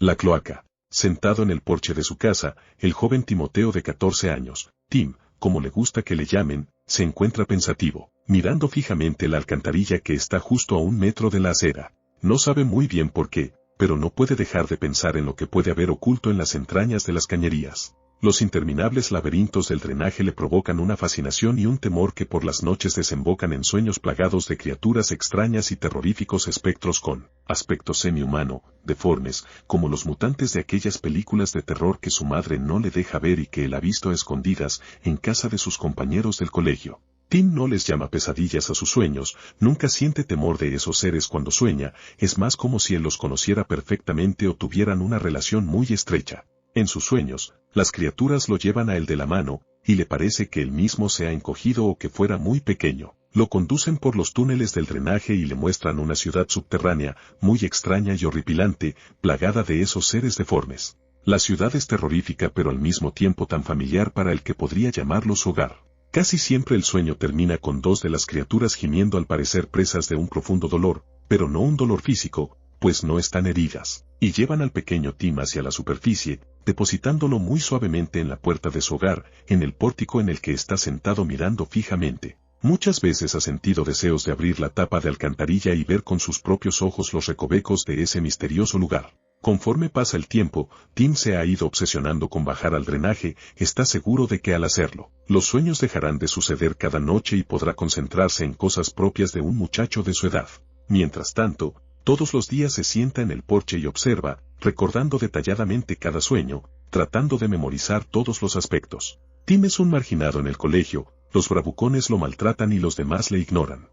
La cloaca. Sentado en el porche de su casa, el joven Timoteo de 14 años, Tim, como le gusta que le llamen, se encuentra pensativo, mirando fijamente la alcantarilla que está justo a 1 metro de la acera. No sabe muy bien por qué, pero no puede dejar de pensar en lo que puede haber oculto en las entrañas de las cañerías. Los interminables laberintos del drenaje le provocan una fascinación y un temor que por las noches desembocan en sueños plagados de criaturas extrañas y terroríficos espectros con aspecto semi-humano, deformes, como los mutantes de aquellas películas de terror que su madre no le deja ver y que él ha visto a escondidas en casa de sus compañeros del colegio. Tim no les llama pesadillas a sus sueños, nunca siente temor de esos seres cuando sueña, es más como si él los conociera perfectamente o tuvieran una relación muy estrecha. En sus sueños, las criaturas lo llevan a él de la mano, y le parece que él mismo se ha encogido o que fuera muy pequeño. Lo conducen por los túneles del drenaje y le muestran una ciudad subterránea, muy extraña y horripilante, plagada de esos seres deformes. La ciudad es terrorífica pero al mismo tiempo tan familiar para el que podría llamarlo su hogar. Casi siempre el sueño termina con 2 de las criaturas gimiendo al parecer presas de un profundo dolor, pero no un dolor físico, pues no están heridas, y llevan al pequeño Tim hacia la superficie, depositándolo muy suavemente en la puerta de su hogar, en el pórtico en el que está sentado mirando fijamente. Muchas veces ha sentido deseos de abrir la tapa de alcantarilla y ver con sus propios ojos los recovecos de ese misterioso lugar. Conforme pasa el tiempo, Tim se ha ido obsesionando con bajar al drenaje, está seguro de que al hacerlo, los sueños dejarán de suceder cada noche y podrá concentrarse en cosas propias de un muchacho de su edad. Mientras tanto, todos los días se sienta en el porche y observa, recordando detalladamente cada sueño, tratando de memorizar todos los aspectos. Tim es un marginado en el colegio, los bravucones lo maltratan y los demás le ignoran.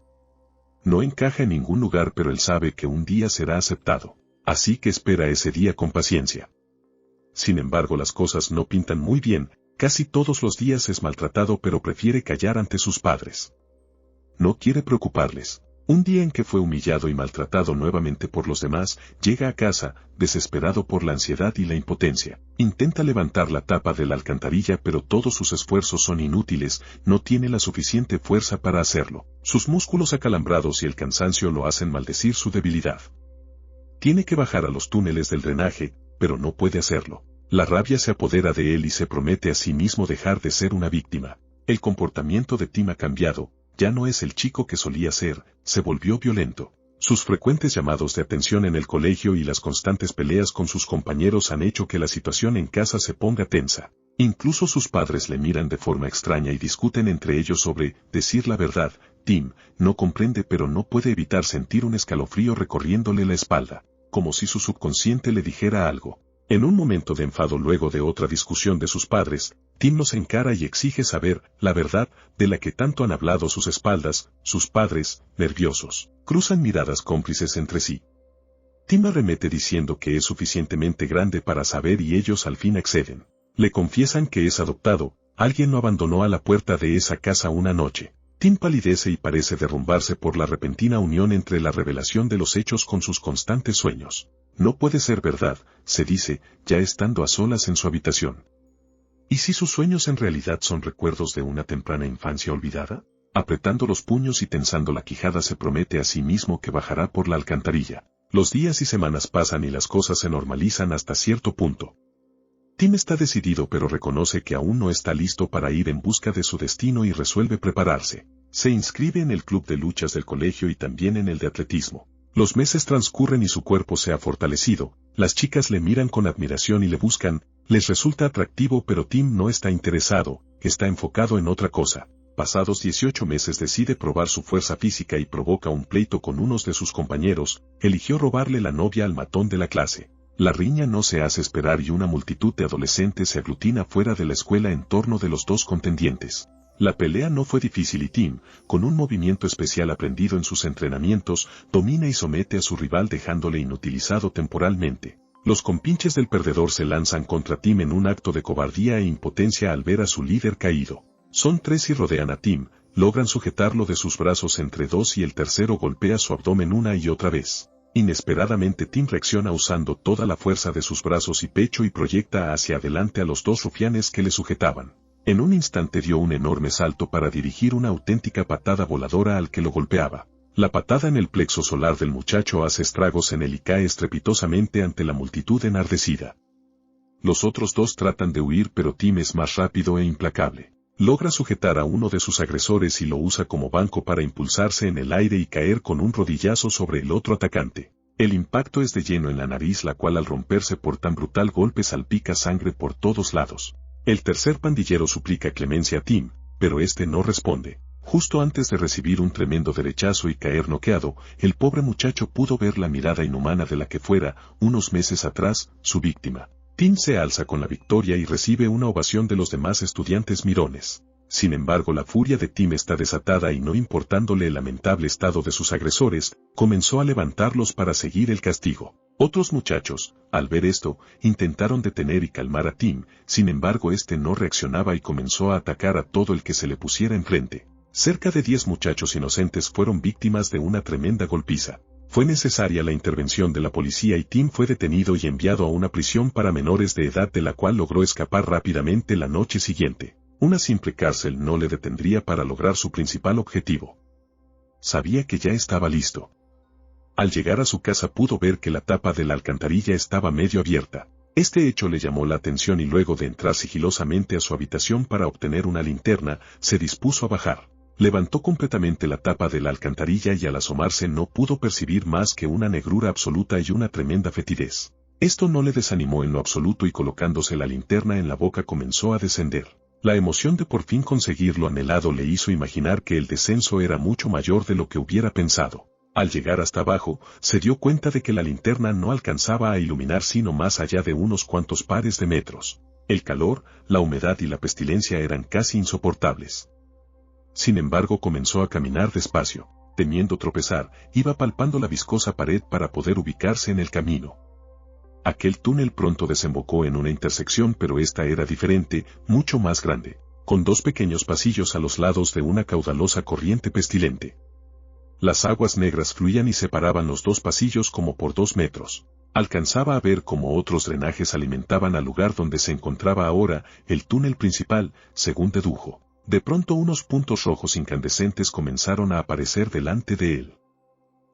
No encaja en ningún lugar pero él sabe que un día será aceptado, así que espera ese día con paciencia. Sin embargo, las cosas no pintan muy bien, casi todos los días es maltratado pero prefiere callar ante sus padres. No quiere preocuparles. Un día en que fue humillado y maltratado nuevamente por los demás, llega a casa, desesperado por la ansiedad y la impotencia. Intenta levantar la tapa de la alcantarilla pero todos sus esfuerzos son inútiles, no tiene la suficiente fuerza para hacerlo. Sus músculos acalambrados y el cansancio lo hacen maldecir su debilidad. Tiene que bajar a los túneles del drenaje, pero no puede hacerlo. La rabia se apodera de él y se promete a sí mismo dejar de ser una víctima. El comportamiento de Tim ha cambiado. Ya no es el chico que solía ser, se volvió violento. Sus frecuentes llamados de atención en el colegio y las constantes peleas con sus compañeros han hecho que la situación en casa se ponga tensa. Incluso sus padres le miran de forma extraña y discuten entre ellos sobre decir la verdad. Tim no comprende pero no puede evitar sentir un escalofrío recorriéndole la espalda, como si su subconsciente le dijera algo. En un momento de enfado luego de otra discusión de sus padres, Tim los encara y exige saber la verdad de la que tanto han hablado sus espaldas. Sus padres, nerviosos, cruzan miradas cómplices entre sí. Tim arremete diciendo que es suficientemente grande para saber y ellos al fin acceden. Le confiesan que es adoptado, alguien lo abandonó a la puerta de esa casa una noche. Tim palidece y parece derrumbarse por la repentina unión entre la revelación de los hechos con sus constantes sueños. No puede ser verdad, se dice, ya estando a solas en su habitación. ¿Y si sus sueños en realidad son recuerdos de una temprana infancia olvidada? Apretando los puños y tensando la quijada se promete a sí mismo que bajará por la alcantarilla. Los días y semanas pasan y las cosas se normalizan hasta cierto punto. Tim está decidido pero reconoce que aún no está listo para ir en busca de su destino y resuelve prepararse. Se inscribe en el club de luchas del colegio y también en el de atletismo. Los meses transcurren y su cuerpo se ha fortalecido, las chicas le miran con admiración y le buscan, les resulta atractivo pero Tim no está interesado, está enfocado en otra cosa. Pasados 18 meses decide probar su fuerza física y provoca un pleito con unos de sus compañeros, eligió robarle la novia al matón de la clase. La riña no se hace esperar y una multitud de adolescentes se aglutina fuera de la escuela en torno de los dos contendientes. La pelea no fue difícil y Tim, con un movimiento especial aprendido en sus entrenamientos, domina y somete a su rival dejándole inutilizado temporalmente. Los compinches del perdedor se lanzan contra Tim en un acto de cobardía e impotencia al ver a su líder caído. Son 3 y rodean a Tim, logran sujetarlo de sus brazos entre 2 y el tercero golpea su abdomen una y otra vez. Inesperadamente Tim reacciona usando toda la fuerza de sus brazos y pecho y proyecta hacia adelante a los 2 rufianes que le sujetaban. En un instante dio un enorme salto para dirigir una auténtica patada voladora al que lo golpeaba. La patada en el plexo solar del muchacho hace estragos en él y cae estrepitosamente ante la multitud enardecida. Los otros dos tratan de huir, pero Tim es más rápido e implacable. Logra sujetar a uno de sus agresores y lo usa como banco para impulsarse en el aire y caer con un rodillazo sobre el otro atacante. El impacto es de lleno en la nariz, la cual al romperse por tan brutal golpe salpica sangre por todos lados. El tercer pandillero suplica clemencia a Tim, pero este no responde. Justo antes de recibir un tremendo derechazo y caer noqueado, el pobre muchacho pudo ver la mirada inhumana de la que fuera, unos meses atrás, su víctima. Tim se alza con la victoria y recibe una ovación de los demás estudiantes mirones. Sin embargo, la furia de Tim está desatada y no importándole el lamentable estado de sus agresores, comenzó a levantarlos para seguir el castigo. Otros muchachos, al ver esto, intentaron detener y calmar a Tim, sin embargo este no reaccionaba y comenzó a atacar a todo el que se le pusiera enfrente. Cerca de 10 muchachos inocentes fueron víctimas de una tremenda golpiza. Fue necesaria la intervención de la policía y Tim fue detenido y enviado a una prisión para menores de edad, de la cual logró escapar rápidamente la noche siguiente. Una simple cárcel no le detendría para lograr su principal objetivo. Sabía que ya estaba listo. Al llegar a su casa pudo ver que la tapa de la alcantarilla estaba medio abierta. Este hecho le llamó la atención y luego de entrar sigilosamente a su habitación para obtener una linterna, se dispuso a bajar. Levantó completamente la tapa de la alcantarilla y al asomarse no pudo percibir más que una negrura absoluta y una tremenda fetidez. Esto no le desanimó en lo absoluto y colocándose la linterna en la boca comenzó a descender. La emoción de por fin conseguir lo anhelado le hizo imaginar que el descenso era mucho mayor de lo que hubiera pensado. Al llegar hasta abajo, se dio cuenta de que la linterna no alcanzaba a iluminar sino más allá de unos cuantos pares de metros. El calor, la humedad y la pestilencia eran casi insoportables. Sin embargo, comenzó a caminar despacio. Temiendo tropezar, iba palpando la viscosa pared para poder ubicarse en el camino. Aquel túnel pronto desembocó en una intersección, pero esta era diferente, mucho más grande, con 2 pequeños pasillos a los lados de una caudalosa corriente pestilente. Las aguas negras fluían y separaban los 2 pasillos como por 2 metros. Alcanzaba a ver cómo otros drenajes alimentaban al lugar donde se encontraba ahora el túnel principal, según dedujo. De pronto unos puntos rojos incandescentes comenzaron a aparecer delante de él.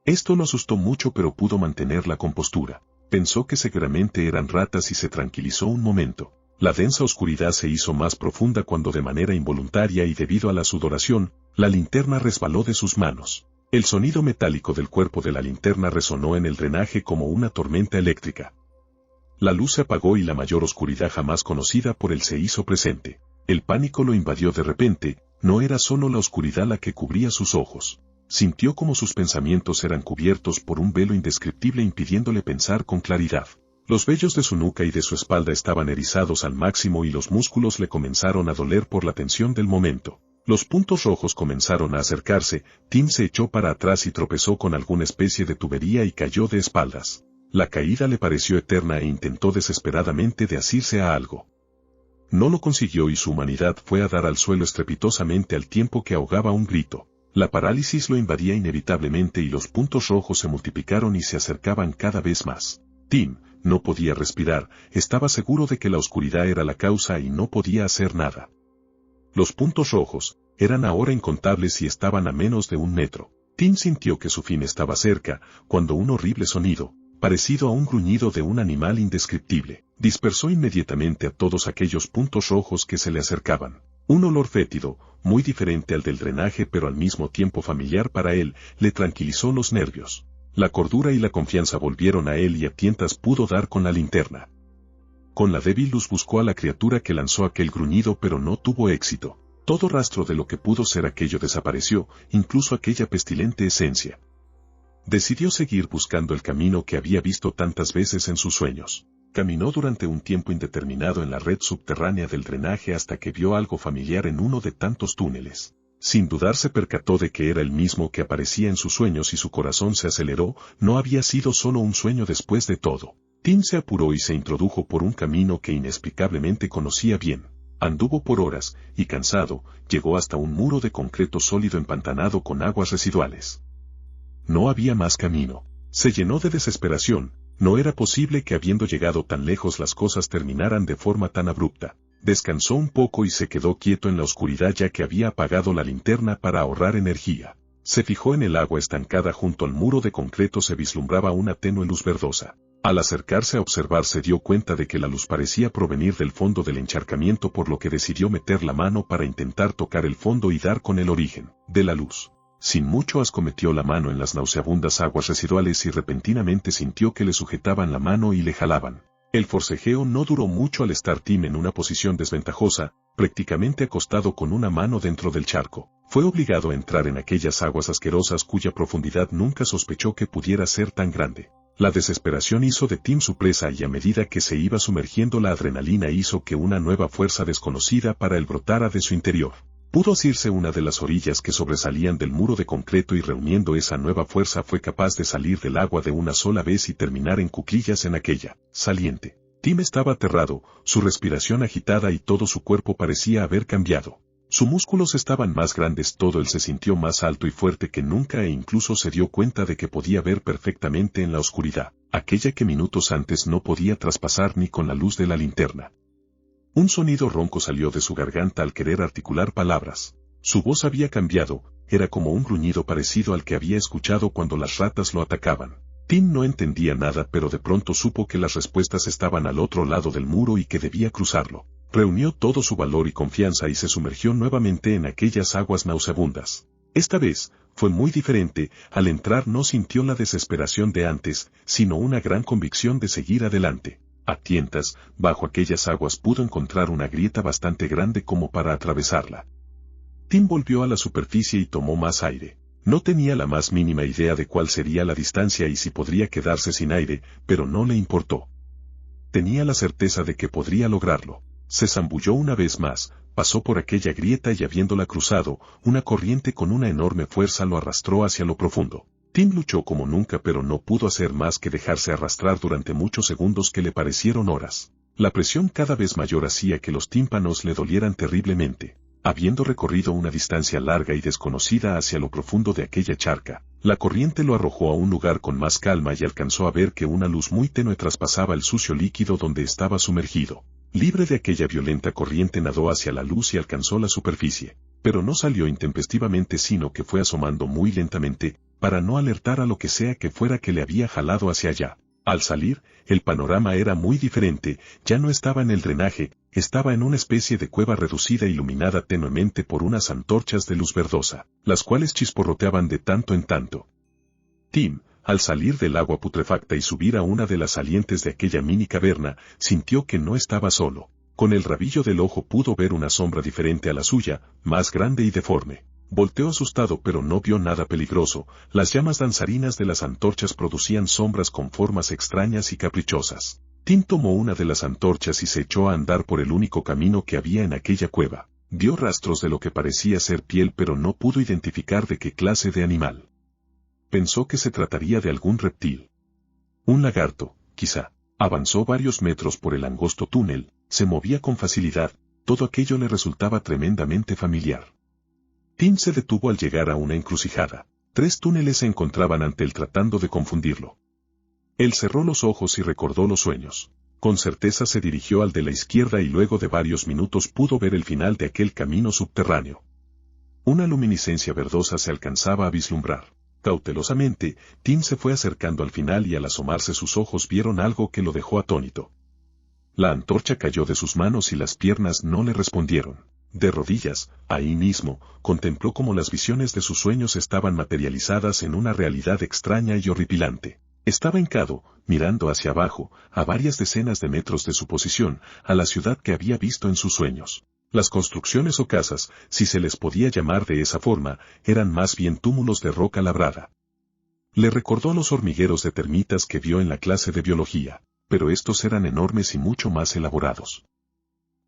Esto lo asustó mucho, pero pudo mantener la compostura. Pensó que seguramente eran ratas y se tranquilizó un momento. La densa oscuridad se hizo más profunda cuando de manera involuntaria y debido a la sudoración, la linterna resbaló de sus manos. El sonido metálico del cuerpo de la linterna resonó en el drenaje como una tormenta eléctrica. La luz se apagó y la mayor oscuridad jamás conocida por él se hizo presente. El pánico lo invadió de repente, no era solo la oscuridad la que cubría sus ojos. Sintió como sus pensamientos eran cubiertos por un velo indescriptible impidiéndole pensar con claridad. Los vellos de su nuca y de su espalda estaban erizados al máximo y los músculos le comenzaron a doler por la tensión del momento. Los puntos rojos comenzaron a acercarse, Tim se echó para atrás y tropezó con alguna especie de tubería y cayó de espaldas. La caída le pareció eterna e intentó desesperadamente de asirse a algo. No lo consiguió y su humanidad fue a dar al suelo estrepitosamente al tiempo que ahogaba un grito. La parálisis lo invadía inevitablemente y los puntos rojos se multiplicaron y se acercaban cada vez más. Tim no podía respirar, estaba seguro de que la oscuridad era la causa y no podía hacer nada. Los puntos rojos eran ahora incontables y estaban a menos de 1 metro. Tim sintió que su fin estaba cerca, cuando un horrible sonido, parecido a un gruñido de un animal indescriptible, dispersó inmediatamente a todos aquellos puntos rojos que se le acercaban. Un olor fétido, muy diferente al del drenaje pero al mismo tiempo familiar para él, le tranquilizó los nervios. La cordura y la confianza volvieron a él y a tientas pudo dar con la linterna. Con la débil luz buscó a la criatura que lanzó aquel gruñido pero no tuvo éxito. Todo rastro de lo que pudo ser aquello desapareció, incluso aquella pestilente esencia. Decidió seguir buscando el camino que había visto tantas veces en sus sueños. Caminó durante un tiempo indeterminado en la red subterránea del drenaje hasta que vio algo familiar en uno de tantos túneles. Sin dudar se percató de que era el mismo que aparecía en sus sueños y su corazón se aceleró, no había sido solo un sueño después de todo. Tim se apuró y se introdujo por un camino que inexplicablemente conocía bien. Anduvo por horas, y cansado, llegó hasta un muro de concreto sólido empantanado con aguas residuales. No había más camino. Se llenó de desesperación. No era posible que habiendo llegado tan lejos las cosas terminaran de forma tan abrupta. Descansó un poco y se quedó quieto en la oscuridad ya que había apagado la linterna para ahorrar energía. Se fijó en el agua estancada junto al muro de concreto, se vislumbraba una tenue luz verdosa. Al acercarse a observar se dio cuenta de que la luz parecía provenir del fondo del encharcamiento, por lo que decidió meter la mano para intentar tocar el fondo y dar con el origen de la luz. Sin mucho asco metió la mano en las nauseabundas aguas residuales y repentinamente sintió que le sujetaban la mano y le jalaban. El forcejeo no duró mucho al estar Tim en una posición desventajosa, prácticamente acostado con una mano dentro del charco. Fue obligado a entrar en aquellas aguas asquerosas cuya profundidad nunca sospechó que pudiera ser tan grande. La desesperación hizo de Tim su presa y a medida que se iba sumergiendo la adrenalina hizo que una nueva fuerza desconocida para él brotara de su interior. Pudo asirse una de las orillas que sobresalían del muro de concreto y reuniendo esa nueva fuerza fue capaz de salir del agua de una sola vez y terminar en cuclillas en aquella saliente. Tim estaba aterrado, su respiración agitada y todo su cuerpo parecía haber cambiado. Sus músculos estaban más grandes, todo él se sintió más alto y fuerte que nunca e incluso se dio cuenta de que podía ver perfectamente en la oscuridad, aquella que minutos antes no podía traspasar ni con la luz de la linterna. Un sonido ronco salió de su garganta al querer articular palabras. Su voz había cambiado, era como un gruñido parecido al que había escuchado cuando las ratas lo atacaban. Tim no entendía nada, pero de pronto supo que las respuestas estaban al otro lado del muro y que debía cruzarlo. Reunió todo su valor y confianza y se sumergió nuevamente en aquellas aguas nauseabundas. Esta vez, fue muy diferente, al entrar no sintió la desesperación de antes, sino una gran convicción de seguir adelante. A tientas, bajo aquellas aguas pudo encontrar una grieta bastante grande como para atravesarla. Tim volvió a la superficie y tomó más aire. No tenía la más mínima idea de cuál sería la distancia y si podría quedarse sin aire, pero no le importó. Tenía la certeza de que podría lograrlo. Se zambulló una vez más, pasó por aquella grieta y habiéndola cruzado, una corriente con una enorme fuerza lo arrastró hacia lo profundo. Tim luchó como nunca pero no pudo hacer más que dejarse arrastrar durante muchos segundos que le parecieron horas. La presión cada vez mayor hacía que los tímpanos le dolieran terriblemente. Habiendo recorrido una distancia larga y desconocida hacia lo profundo de aquella charca, la corriente lo arrojó a un lugar con más calma y alcanzó a ver que una luz muy tenue traspasaba el sucio líquido donde estaba sumergido. Libre de aquella violenta corriente nadó hacia la luz y alcanzó la superficie, pero no salió intempestivamente sino que fue asomando muy lentamente, para no alertar a lo que sea que fuera que le había jalado hacia allá. Al salir, el panorama era muy diferente, ya no estaba en el drenaje, estaba en una especie de cueva reducida iluminada tenuemente por unas antorchas de luz verdosa, las cuales chisporroteaban de tanto en tanto. Tim, al salir del agua putrefacta y subir a una de las salientes de aquella mini caverna, sintió que no estaba solo. Con el rabillo del ojo pudo ver una sombra diferente a la suya, más grande y deforme. Volteó asustado pero no vio nada peligroso, las llamas danzarinas de las antorchas producían sombras con formas extrañas y caprichosas. Tim tomó una de las antorchas y se echó a andar por el único camino que había en aquella cueva. Vio rastros de lo que parecía ser piel pero no pudo identificar de qué clase de animal. Pensó que se trataría de algún reptil. Un lagarto, quizá. Avanzó varios metros por el angosto túnel, se movía con facilidad, todo aquello le resultaba tremendamente familiar. Tim se detuvo al llegar a una encrucijada. 3 túneles se encontraban ante él tratando de confundirlo. Él cerró los ojos y recordó los sueños. Con certeza se dirigió al de la izquierda y luego de varios minutos pudo ver el final de aquel camino subterráneo. Una luminiscencia verdosa se alcanzaba a vislumbrar. Cautelosamente, Tim se fue acercando al final y al asomarse sus ojos vieron algo que lo dejó atónito. La antorcha cayó de sus manos y las piernas no le respondieron. De rodillas, ahí mismo, contempló cómo las visiones de sus sueños estaban materializadas en una realidad extraña y horripilante. Estaba hincado, mirando hacia abajo, a varias decenas de metros de su posición, a la ciudad que había visto en sus sueños. Las construcciones o casas, si se les podía llamar de esa forma, eran más bien túmulos de roca labrada. Le recordó a los hormigueros de termitas que vio en la clase de biología, pero estos eran enormes y mucho más elaborados.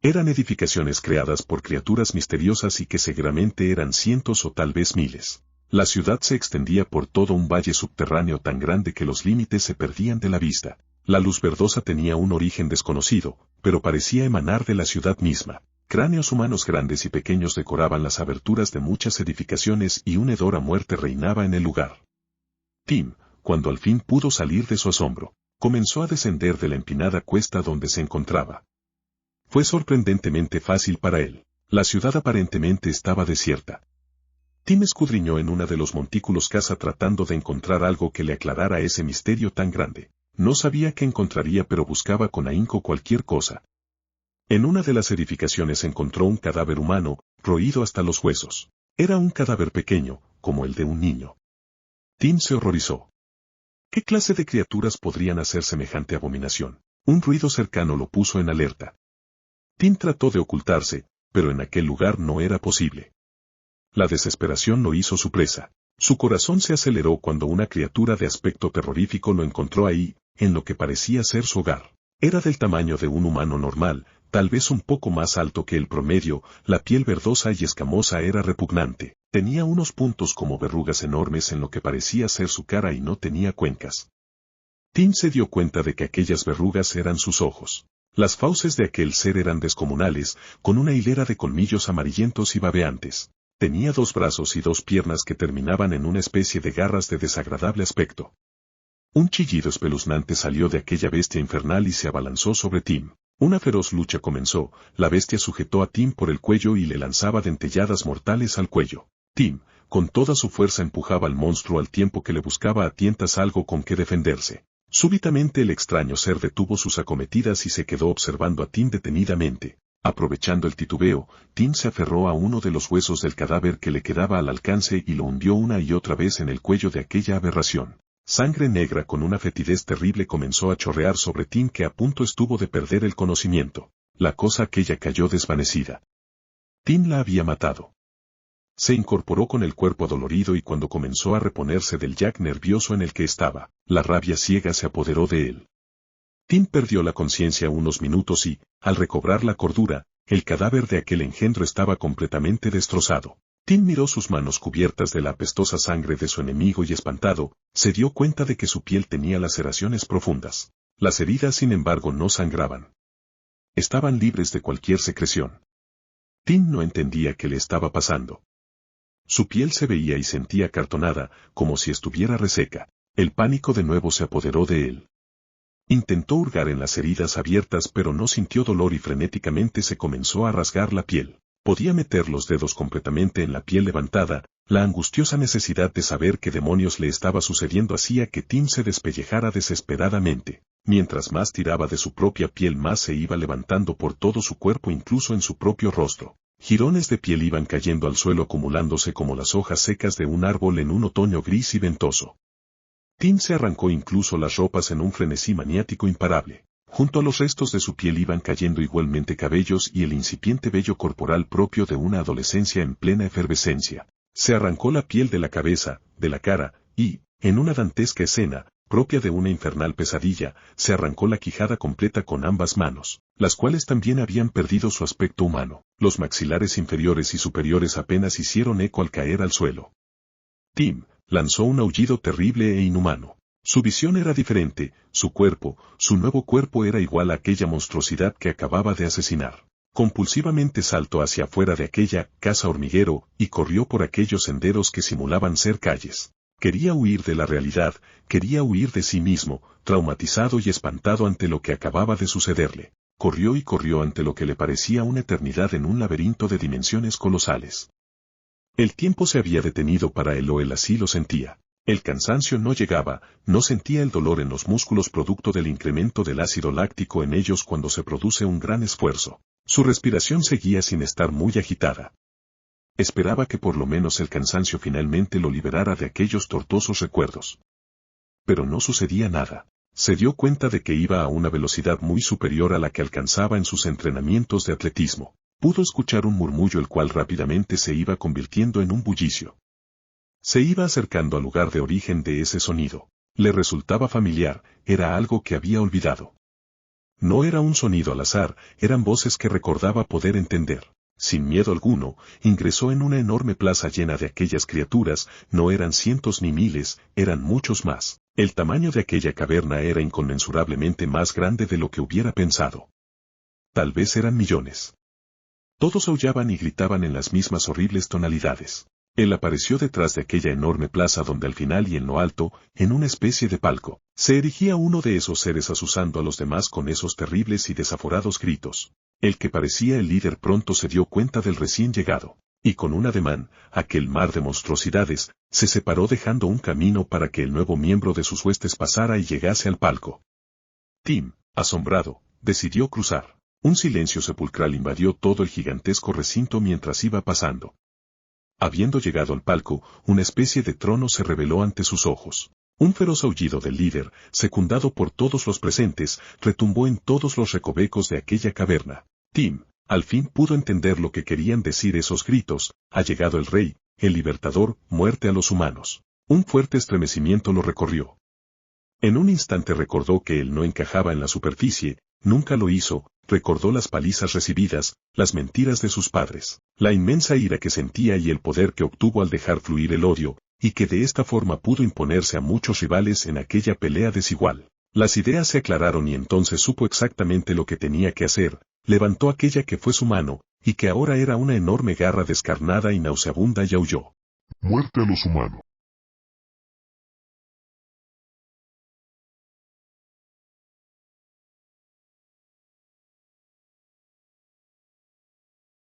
Eran edificaciones creadas por criaturas misteriosas y que seguramente eran cientos o tal vez miles. La ciudad se extendía por todo un valle subterráneo tan grande que los límites se perdían de la vista. La luz verdosa tenía un origen desconocido, pero parecía emanar de la ciudad misma. Cráneos humanos grandes y pequeños decoraban las aberturas de muchas edificaciones y un hedor a muerte reinaba en el lugar. Tim, cuando al fin pudo salir de su asombro, comenzó a descender de la empinada cuesta donde se encontraba. Fue sorprendentemente fácil para él. La ciudad aparentemente estaba desierta. Tim escudriñó en una de los montículos casa tratando de encontrar algo que le aclarara ese misterio tan grande. No sabía qué encontraría, pero buscaba con ahínco cualquier cosa. En una de las edificaciones encontró un cadáver humano, roído hasta los huesos. Era un cadáver pequeño, como el de un niño. Tim se horrorizó. ¿Qué clase de criaturas podrían hacer semejante abominación? Un ruido cercano lo puso en alerta. Tim trató de ocultarse, pero en aquel lugar no era posible. La desesperación lo hizo su presa. Su corazón se aceleró cuando una criatura de aspecto terrorífico lo encontró ahí, en lo que parecía ser su hogar. Era del tamaño de un humano normal, tal vez un poco más alto que el promedio, la piel verdosa y escamosa era repugnante. Tenía unos puntos como verrugas enormes en lo que parecía ser su cara y no tenía cuencas. Tim se dio cuenta de que aquellas verrugas eran sus ojos. Las fauces de aquel ser eran descomunales, con una hilera de colmillos amarillentos y babeantes. Tenía 2 brazos y 2 piernas que terminaban en una especie de garras de desagradable aspecto. Un chillido espeluznante salió de aquella bestia infernal y se abalanzó sobre Tim. Una feroz lucha comenzó, la bestia sujetó a Tim por el cuello y le lanzaba dentelladas mortales al cuello. Tim, con toda su fuerza empujaba al monstruo al tiempo que le buscaba a tientas algo con que defenderse. Súbitamente el extraño ser detuvo sus acometidas y se quedó observando a Tim detenidamente. Aprovechando el titubeo, Tim se aferró a uno de los huesos del cadáver que le quedaba al alcance y lo hundió una y otra vez en el cuello de aquella aberración. Sangre negra con una fetidez terrible comenzó a chorrear sobre Tim, que a punto estuvo de perder el conocimiento. La cosa aquella cayó desvanecida. Tim la había matado. Se incorporó con el cuerpo adolorido y cuando comenzó a reponerse del jack nervioso en el que estaba, la rabia ciega se apoderó de él. Tim perdió la conciencia unos minutos y, al recobrar la cordura, el cadáver de aquel engendro estaba completamente destrozado. Tim miró sus manos cubiertas de la apestosa sangre de su enemigo y espantado, se dio cuenta de que su piel tenía laceraciones profundas. Las heridas sin embargo no sangraban. Estaban libres de cualquier secreción. Tim no entendía qué le estaba pasando. Su piel se veía y sentía cartonada, como si estuviera reseca. El pánico de nuevo se apoderó de él. Intentó hurgar en las heridas abiertas pero no sintió dolor y frenéticamente se comenzó a rasgar la piel. Podía meter los dedos completamente en la piel levantada, la angustiosa necesidad de saber qué demonios le estaba sucediendo hacía que Tim se despellejara desesperadamente. Mientras más tiraba de su propia piel más se iba levantando por todo su cuerpo, incluso en su propio rostro. Jirones de piel iban cayendo al suelo acumulándose como las hojas secas de un árbol en un otoño gris y ventoso. Tim se arrancó incluso las ropas en un frenesí maniático imparable. Junto a los restos de su piel iban cayendo igualmente cabellos y el incipiente vello corporal propio de una adolescencia en plena efervescencia. Se arrancó la piel de la cabeza, de la cara, y, en una dantesca escena, propia de una infernal pesadilla, se arrancó la quijada completa con ambas manos, las cuales también habían perdido su aspecto humano. Los maxilares inferiores y superiores apenas hicieron eco al caer al suelo. Tim lanzó un aullido terrible e inhumano. Su visión era diferente, su nuevo cuerpo era igual a aquella monstruosidad que acababa de asesinar. Compulsivamente saltó hacia afuera de aquella casa hormiguero y corrió por aquellos senderos que simulaban ser calles. Quería huir de la realidad, quería huir de sí mismo, traumatizado y espantado ante lo que acababa de sucederle. Corrió y corrió ante lo que le parecía una eternidad en un laberinto de dimensiones colosales. El tiempo se había detenido para él, o él así lo sentía. El cansancio no llegaba, no sentía el dolor en los músculos producto del incremento del ácido láctico en ellos cuando se produce un gran esfuerzo. Su respiración seguía sin estar muy agitada. Esperaba que por lo menos el cansancio finalmente lo liberara de aquellos tortuosos recuerdos. Pero no sucedía nada. Se dio cuenta de que iba a una velocidad muy superior a la que alcanzaba en sus entrenamientos de atletismo. Pudo escuchar un murmullo el cual rápidamente se iba convirtiendo en un bullicio. Se iba acercando al lugar de origen de ese sonido. Le resultaba familiar, era algo que había olvidado. No era un sonido al azar, eran voces que recordaba poder entender. Sin miedo alguno, ingresó en una enorme plaza llena de aquellas criaturas, no eran cientos ni miles, eran muchos más. El tamaño de aquella caverna era inconmensurablemente más grande de lo que hubiera pensado. Tal vez eran millones. Todos aullaban y gritaban en las mismas horribles tonalidades. Él apareció detrás de aquella enorme plaza donde al final y en lo alto, en una especie de palco, se erigía uno de esos seres azuzando a los demás con esos terribles y desaforados gritos. El que parecía el líder pronto se dio cuenta del recién llegado. Y con un ademán, aquel mar de monstruosidades, se separó dejando un camino para que el nuevo miembro de sus huestes pasara y llegase al palco. Tim, asombrado, decidió cruzar. Un silencio sepulcral invadió todo el gigantesco recinto mientras iba pasando. Habiendo llegado al palco, una especie de trono se reveló ante sus ojos. Un feroz aullido del líder, secundado por todos los presentes, retumbó en todos los recovecos de aquella caverna. Tim, al fin pudo entender lo que querían decir esos gritos: ha llegado el rey, el libertador, muerte a los humanos. Un fuerte estremecimiento lo recorrió. En un instante recordó que él no encajaba en la superficie, nunca lo hizo, recordó las palizas recibidas, las mentiras de sus padres, la inmensa ira que sentía y el poder que obtuvo al dejar fluir el odio, y que de esta forma pudo imponerse a muchos rivales en aquella pelea desigual. Las ideas se aclararon y entonces supo exactamente lo que tenía que hacer, levantó aquella que fue su mano, y que ahora era una enorme garra descarnada y nauseabunda y aulló. Muerte a los humanos.